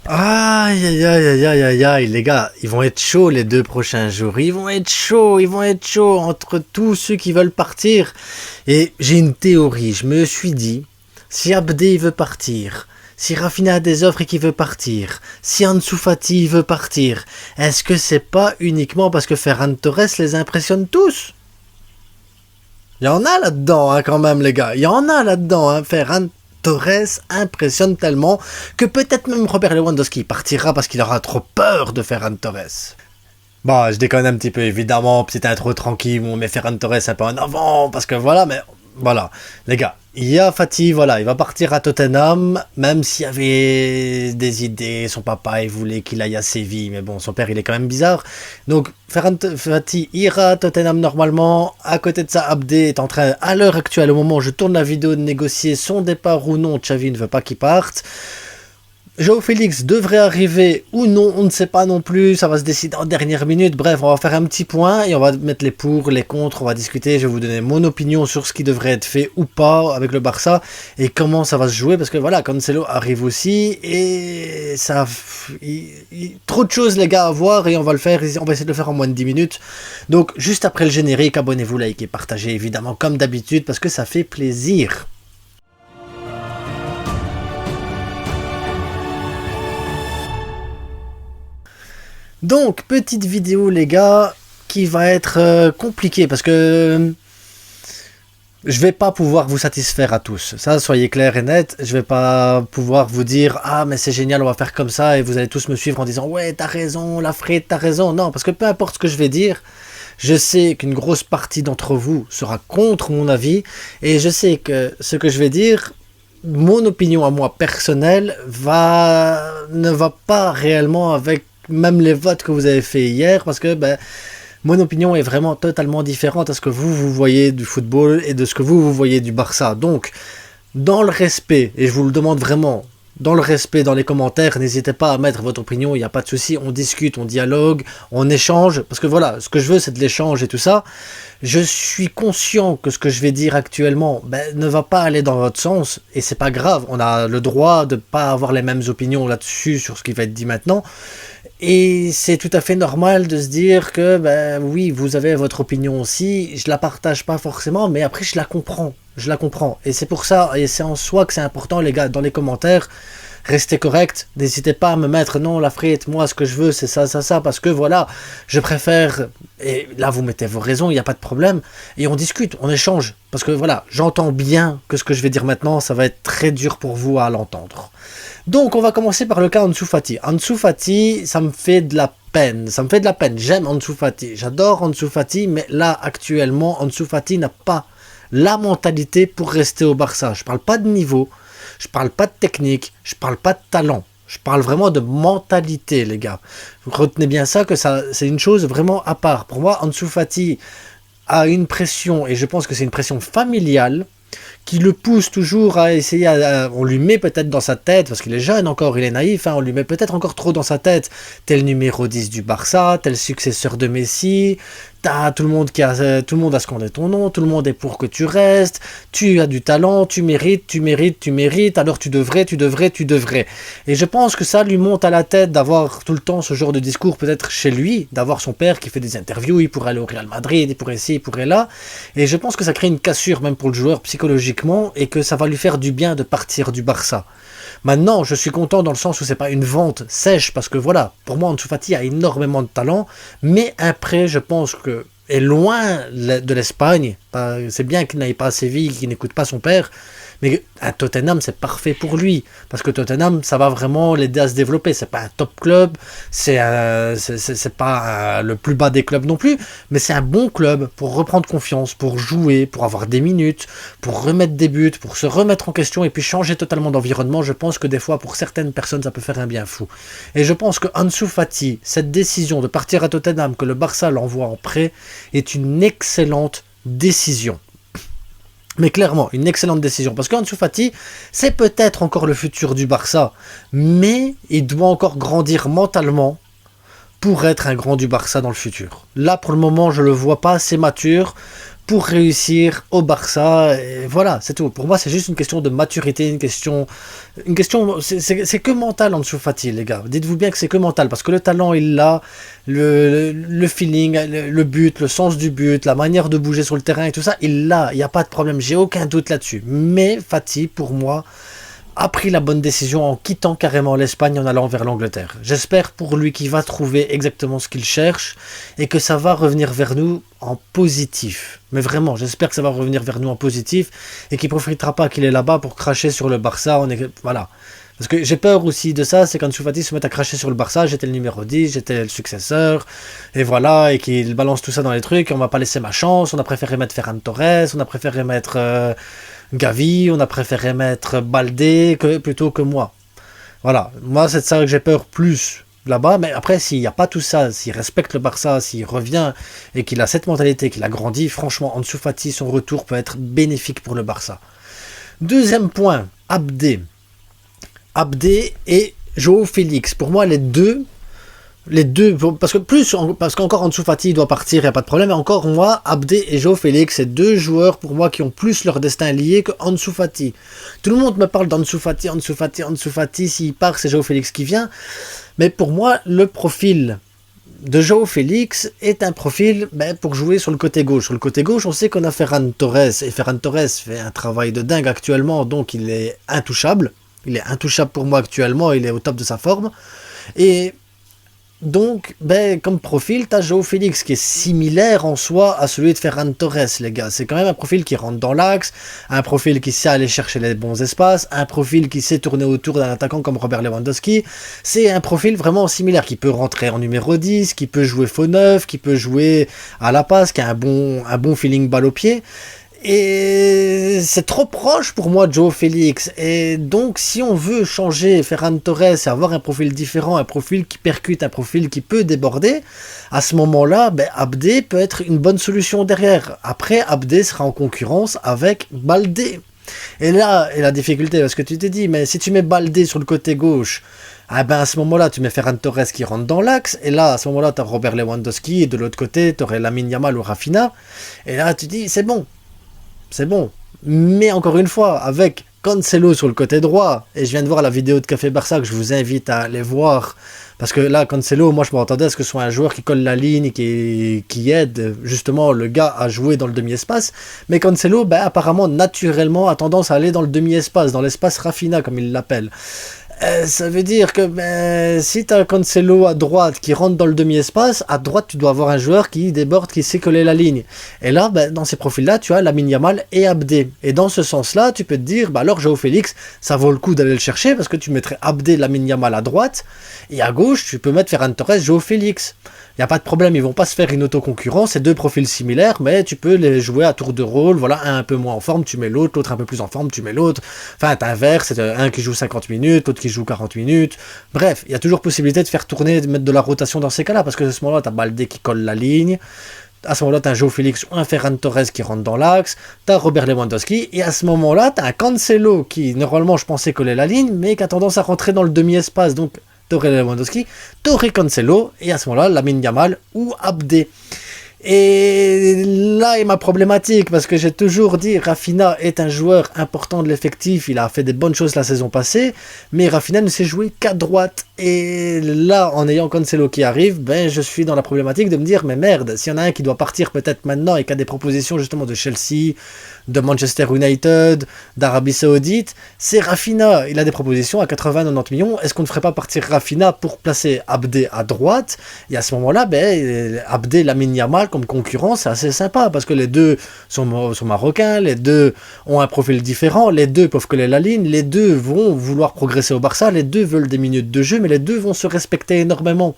Aïe, aïe, aïe, aïe, aïe, aïe, aïe, les gars, ils vont être chauds les 2 prochains jours. Ils vont être chauds entre tous ceux qui veulent partir. Et j'ai une théorie, je me suis dit, si Abdé veut partir, si Rafinha a des offres et qu'il veut partir, si Ansu Fati veut partir, est-ce que c'est pas uniquement parce que Ferran Torres les impressionne tous? Il y en a là-dedans, hein, quand même, les gars. Il y en a là-dedans, hein. Ferran Torres impressionne tellement que peut-être même Robert Lewandowski partira parce qu'il aura trop peur de Ferran Torres. Bon, je déconne un petit peu, évidemment, petite intro tranquille, on met Ferran Torres un peu en avant, parce que voilà, mais voilà. Les gars, il y a Fati, voilà, il va partir à Tottenham, même s'il y avait des idées, son papa, il voulait qu'il aille à Séville, mais bon, son père, il est quand même bizarre. Donc, Fati ira à Tottenham normalement, à côté de ça, Abdé est en train, à l'heure actuelle, au moment où je tourne la vidéo, de négocier son départ ou non, Xavi ne veut pas qu'il parte. João Félix devrait arriver ou non, on ne sait pas non plus, ça va se décider en dernière minute. Bref, on va faire un petit point et on va mettre les pour, les contre, on va discuter, je vais vous donner mon opinion sur ce qui devrait être fait ou pas avec le Barça et comment ça va se jouer parce que voilà, Cancelo arrive aussi et ça... trop de choses les gars à voir et on va le faire, on va essayer de le faire en moins de 10 minutes. Donc juste après le générique, abonnez-vous, likez, partagez évidemment comme d'habitude parce que ça fait plaisir. Donc, petite vidéo les gars, qui va être compliquée parce que je vais pas pouvoir vous satisfaire à tous. Ça, soyez clairs et nets, je vais pas pouvoir vous dire « Ah, mais c'est génial, on va faire comme ça » et vous allez tous me suivre en disant « Ouais, t'as raison, Lafrite, t'as raison ». Non, parce que peu importe ce que je vais dire, je sais qu'une grosse partie d'entre vous sera contre mon avis et je sais que ce que je vais dire... Mon opinion à moi personnelle ne va pas réellement avec même les votes que vous avez fait hier, parce que mon opinion est vraiment totalement différente à ce que vous voyez du football et de ce que vous voyez du Barça. Donc, dans le respect, et je vous le demande vraiment, dans le respect, dans les commentaires, n'hésitez pas à mettre votre opinion, il n'y a pas de souci, on discute, on dialogue, on échange, parce que voilà, ce que je veux c'est de l'échange et tout ça. Je suis conscient que ce que je vais dire actuellement ne va pas aller dans votre sens, et c'est pas grave, on a le droit de pas avoir les mêmes opinions là-dessus sur ce qui va être dit maintenant, et c'est tout à fait normal de se dire que oui, vous avez votre opinion aussi, je la partage pas forcément, mais après je la comprends, et c'est pour ça, et c'est en soi que c'est important les gars, dans les commentaires, restez correct, n'hésitez pas à me mettre non la frite, moi ce que je veux c'est ça, parce que voilà, je préfère, et là vous mettez vos raisons, il n'y a pas de problème, et on discute, on échange, parce que voilà, j'entends bien que ce que je vais dire maintenant, ça va être très dur pour vous à l'entendre. Donc on va commencer par le cas Ansu Fati. Ansu Fati, ça me fait de la peine, j'aime Ansu Fati, j'adore Ansu Fati, mais là actuellement Ansu Fati n'a pas la mentalité pour rester au Barça. Je parle pas de niveau, je parle pas de technique, je parle pas de talent. Je parle vraiment de mentalité, les gars. Vous retenez bien ça, que ça, c'est une chose vraiment à part. Pour moi, Ansu Fati a une pression, et je pense que c'est une pression familiale, qui le pousse toujours à essayer, on lui met peut-être dans sa tête, parce qu'il est jeune encore, il est naïf, hein, on lui met peut-être encore trop dans sa tête, tel numéro 10 du Barça, tel successeur de Messi, tout le monde a scandé ton nom, tout le monde est pour que tu restes, tu as du talent, tu mérites, alors tu devrais. Et je pense que ça lui monte à la tête d'avoir tout le temps ce genre de discours peut-être chez lui, d'avoir son père qui fait des interviews, il pourrait aller au Real Madrid, il pourrait ici, il pourrait là, et je pense que ça crée une cassure même pour le joueur psychologiquement, et que ça va lui faire du bien de partir du Barça. Maintenant, je suis content dans le sens où c'est pas une vente sèche, parce que voilà, pour moi, Ansu Fati a énormément de talent, mais après, je pense que est loin de l'Espagne. C'est bien qu'il n'aille pas à Séville, qu'il n'écoute pas son père, mais à Tottenham, c'est parfait pour lui, parce que Tottenham, ça va vraiment l'aider à se développer. C'est pas un top club, c'est pas le plus bas des clubs non plus, mais c'est un bon club pour reprendre confiance, pour jouer, pour avoir des minutes, pour remettre des buts, pour se remettre en question et puis changer totalement d'environnement. Je pense que des fois, pour certaines personnes, ça peut faire un bien fou. Et je pense que Ansu Fati, cette décision de partir à Tottenham, que le Barça l'envoie en prêt, est une excellente décision. Mais clairement, une excellente décision. Parce qu'Ansu Fati, c'est peut-être encore le futur du Barça. Mais il doit encore grandir mentalement pour être un grand du Barça dans le futur. Là, pour le moment, je le vois pas assez mature pour réussir au Barça. Et voilà, c'est tout. Pour moi, c'est juste une question de maturité, c'est que mental Ansu Fati, les gars. Dites-vous bien que c'est que mental, parce que le talent, il l'a, le feeling, le but, le sens du but, la manière de bouger sur le terrain et tout ça, il l'a. Il n'y a pas de problème, j'ai aucun doute là-dessus. Mais Fati, pour moi, a pris la bonne décision en quittant carrément l'Espagne en allant vers l'Angleterre. J'espère pour lui qu'il va trouver exactement ce qu'il cherche et que ça va revenir vers nous en positif. Mais vraiment, j'espère que ça va revenir vers nous en positif et qu'il ne profitera pas qu'il est là-bas pour cracher sur le Barça. Voilà. Parce que j'ai peur aussi de ça, c'est quand Ansu Fati se met à cracher sur le Barça, j'étais le numéro 10, j'étais le successeur, et voilà, et qu'il balance tout ça dans les trucs, et on va pas laisser ma chance, on a préféré mettre Ferran Torres, on a préféré mettre Gavi, on a préféré mettre Baldé plutôt que moi. Voilà, moi c'est de ça que j'ai peur plus là-bas, mais après s'il n'y a pas tout ça, s'il respecte le Barça, s'il revient, et qu'il a cette mentalité, qu'il a grandi, franchement, Ansu Fati, son retour peut être bénéfique pour le Barça. Deuxième point, Abdé et João Félix. Pour moi, les deux, parce qu'encore Ansu Fati doit partir, il n'y a pas de problème, mais encore moi, Abdé et João Félix, c'est deux joueurs pour moi qui ont plus leur destin lié que Ansu Fati. Tout le monde me parle d'Ansu Fati, s'il part, c'est João Félix qui vient, mais pour moi, le profil de João Félix est un profil pour jouer sur le côté gauche. Sur le côté gauche, on sait qu'on a Ferran Torres, et Ferran Torres fait un travail de dingue actuellement, donc il est intouchable. Il est intouchable pour moi actuellement, il est au top de sa forme. Et donc, comme profil, tu as João Félix qui est similaire en soi à celui de Ferran Torres, les gars. C'est quand même un profil qui rentre dans l'axe, un profil qui sait aller chercher les bons espaces, un profil qui sait tourner autour d'un attaquant comme Robert Lewandowski. C'est un profil vraiment similaire qui peut rentrer en numéro 10, qui peut jouer faux neuf, qui peut jouer à la passe, qui a un bon feeling balle au pied. Et c'est trop proche pour moi de João Félix. Et donc, si on veut changer Ferran Torres et avoir un profil différent, un profil qui percute, un profil qui peut déborder, à ce moment-là, Abdé peut être une bonne solution derrière. Après, Abdé sera en concurrence avec Baldé. Et là est la difficulté, parce que tu t'es dit, mais si tu mets Baldé sur le côté gauche, à ce moment-là, tu mets Ferran Torres qui rentre dans l'axe, et là, à ce moment-là, tu as Robert Lewandowski, et de l'autre côté, tu aurais Lamine Yamal ou Rafinha, et là, tu dis, c'est bon. Mais encore une fois, avec Cancelo sur le côté droit, et je viens de voir la vidéo de Café Barça que je vous invite à aller voir, parce que là, Cancelo, moi je m'attendais à ce que ce soit un joueur qui colle la ligne, qui aide justement le gars à jouer dans le demi-espace, mais Cancelo, apparemment, naturellement, a tendance à aller dans le demi-espace, dans l'espace Rafinha, comme il l'appelle. Ça veut dire que si tu as Cancelo à droite qui rentre dans le demi-espace, à droite tu dois avoir un joueur qui déborde, qui sait coller la ligne. Et là, dans ces profils-là, tu as Lamine Yamal et Abdé. Et dans ce sens-là, tu peux te dire, alors João Félix, ça vaut le coup d'aller le chercher parce que tu mettrais Abdé, Lamine Yamal à droite, et à gauche, tu peux mettre Ferran Torres, João Félix. Il n'y a pas de problème, ils vont pas se faire une autoconcurrence, c'est deux profils similaires, mais tu peux les jouer à tour de rôle, voilà, un peu moins en forme, tu mets l'autre un peu plus en forme, tu mets l'autre, enfin t'inverses, c'est un qui joue 50 minutes, l'autre qui joue 40 minutes, bref, il y a toujours possibilité de faire tourner, de mettre de la rotation dans ces cas-là, parce que à ce moment-là, t'as Baldé qui colle la ligne, à ce moment-là, t'as un João Félix ou un Ferran Torres qui rentre dans l'axe, t'as Robert Lewandowski, et à ce moment-là, t'as un Cancelo qui, normalement, je pensais coller la ligne, mais qui a tendance à rentrer dans le demi-espace, donc t'aurais Lewandowski, t'aurais Cancelo, et à ce moment-là, Lamine Yamal ou Abdé. Et là est ma problématique, parce que j'ai toujours dit Rafinha est un joueur important de l'effectif, il a fait des bonnes choses la saison passée, mais Rafinha ne sait jouer qu'à droite. Et là, en ayant Cancelo qui arrive, je suis dans la problématique de me dire, mais merde, s'il y en a un qui doit partir peut-être maintenant et qui a des propositions justement de Chelsea, de Manchester United, d'Arabie Saoudite, c'est Rafinha. Il a des propositions à 80-90 millions. Est-ce qu'on ne ferait pas partir Rafinha pour placer Abdé à droite? Et à ce moment-là, Abdé, Lamine Yamal comme concurrence, c'est assez sympa parce que les deux sont marocains, les deux ont un profil différent, les deux peuvent coller la ligne, les deux vont vouloir progresser au Barça, les deux veulent des minutes de jeu, mais les deux vont se respecter énormément.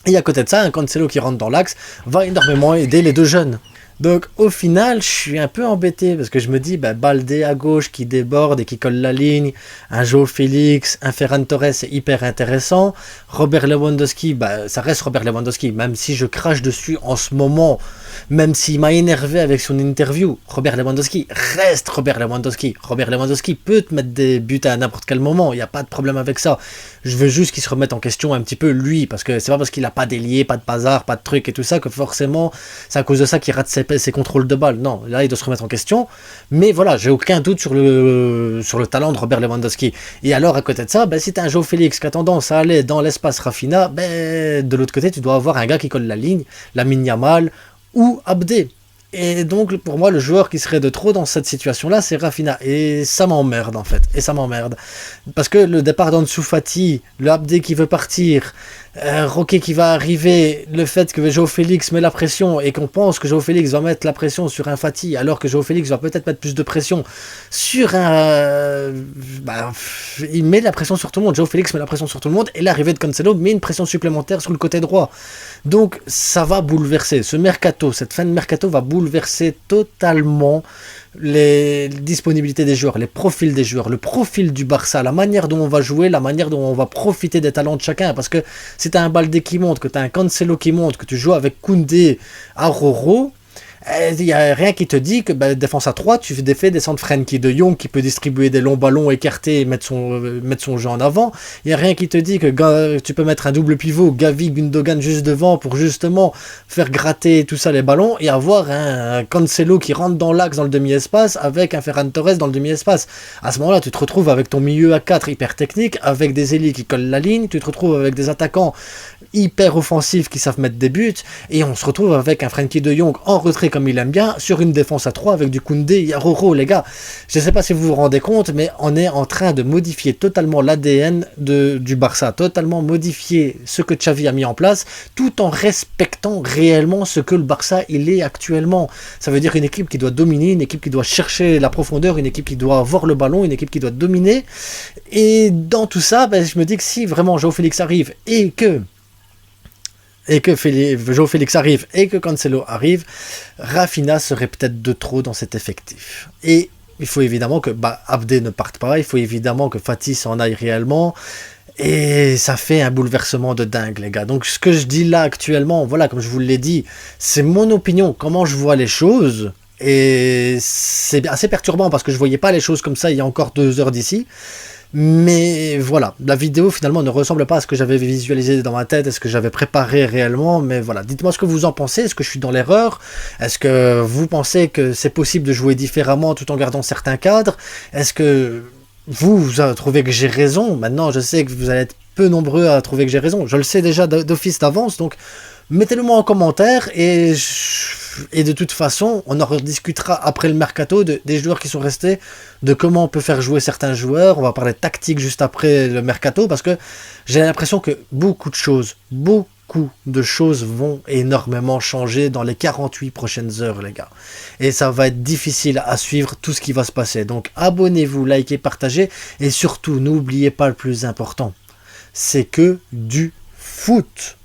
Et à côté de ça, un Cancelo qui rentre dans l'axe va énormément aider les deux jeunes. Donc au final, je suis un peu embêté parce que je me dis, Baldé à gauche qui déborde et qui colle la ligne, un João Félix, un Ferran Torres, c'est hyper intéressant. Robert Lewandowski, ça reste Robert Lewandowski, même si je crache dessus en ce moment. même s'il m'a énervé avec son interview. Robert Lewandowski reste Robert Lewandowski. Robert Lewandowski peut te mettre des buts à n'importe quel moment, il n'y a pas de problème avec ça. Je veux juste qu'il se remette en question un petit peu lui, parce que c'est pas parce qu'il a pas d'ailier, pas de bazar, pas de trucs et tout ça que forcément c'est à cause de ça qu'il rate ses contrôles de balle. Non, là il doit se remettre en question. Mais voilà, j'ai aucun doute sur le talent de Robert Lewandowski. Et alors à côté de ça, si t'as un João Félix qui a tendance à aller dans l'espace Rafinha, de l'autre côté tu dois avoir un gars qui colle la ligne, Lamine Yamal ou Abdé. Et donc pour moi le joueur qui serait de trop dans cette situation là c'est Rafinha, et ça m'emmerde en fait, et ça m'emmerde parce que le départ d'Ansu Fati, le Abdé qui veut partir, Roquet qui va arriver, le fait que João Félix met la pression et qu'on pense que João Félix va mettre la pression sur un Fati alors que João Félix va peut-être mettre plus de pression sur un... il met la pression sur tout le monde, João Félix met la pression sur tout le monde, et l'arrivée de Cancelo met une pression supplémentaire sur le côté droit. Donc ça va bouleverser, ce mercato, cette fin de mercato va bouleverser totalement les disponibilités des joueurs, les profils des joueurs, le profil du Barça, la manière dont on va jouer, la manière dont on va profiter des talents de chacun. Parce que si tu as un Baldé qui monte, que tu as un Cancelo qui monte, que tu joues avec Koundé, Aroro, il n'y a rien qui te dit que défense à 3, tu fais descendre Frenkie de Jong qui peut distribuer des longs ballons écartés et mettre son jeu en avant. Il n'y a rien qui te dit que tu peux mettre un double pivot, Gavi, Gundogan juste devant pour justement faire gratter tout ça les ballons et avoir un Cancelo qui rentre dans l'axe dans le demi-espace avec un Ferran Torres dans le demi-espace. À ce moment-là, tu te retrouves avec ton milieu à 4 hyper technique, avec des ailiers qui collent la ligne, tu te retrouves avec des attaquants hyper offensifs qui savent mettre des buts, et on se retrouve avec un Frenkie de Jong en retrait comme il aime bien, sur une défense à 3 avec du Koundé, Yaroro, les gars. Je ne sais pas si vous vous rendez compte, mais on est en train de modifier totalement l'ADN du Barça, totalement modifier ce que Xavi a mis en place, tout en respectant réellement ce que le Barça il est actuellement. Ça veut dire une équipe qui doit dominer, une équipe qui doit chercher la profondeur, une équipe qui doit avoir le ballon, une équipe qui doit dominer. Et dans tout ça, je me dis que si vraiment João Félix arrive et que João Félix arrive et que Cancelo arrive, Rafinha serait peut-être de trop dans cet effectif. Et il faut évidemment que Abdé ne parte pas, il faut évidemment que Fati s'en aille réellement, et ça fait un bouleversement de dingue, les gars. Donc ce que je dis là actuellement, voilà, comme je vous l'ai dit, c'est mon opinion, comment je vois les choses, et c'est assez perturbant parce que je voyais pas les choses comme ça il y a encore 2 heures d'ici. Mais voilà, la vidéo finalement ne ressemble pas à ce que j'avais visualisé dans ma tête, à ce que j'avais préparé réellement, mais voilà, dites-moi ce que vous en pensez, est-ce que je suis dans l'erreur, est-ce que vous pensez que c'est possible de jouer différemment tout en gardant certains cadres, est-ce que vous trouvez que j'ai raison? Maintenant je sais que vous allez être peu nombreux à trouver que j'ai raison, je le sais déjà d'office d'avance, donc mettez-le moi en commentaire, et de toute façon, on en rediscutera après le mercato des joueurs qui sont restés, de comment on peut faire jouer certains joueurs. On va parler tactique juste après le mercato, parce que j'ai l'impression que beaucoup de choses vont énormément changer dans les 48 prochaines heures, les gars. Et ça va être difficile à suivre tout ce qui va se passer. Donc abonnez-vous, likez, partagez, et surtout, n'oubliez pas le plus important, c'est que du foot.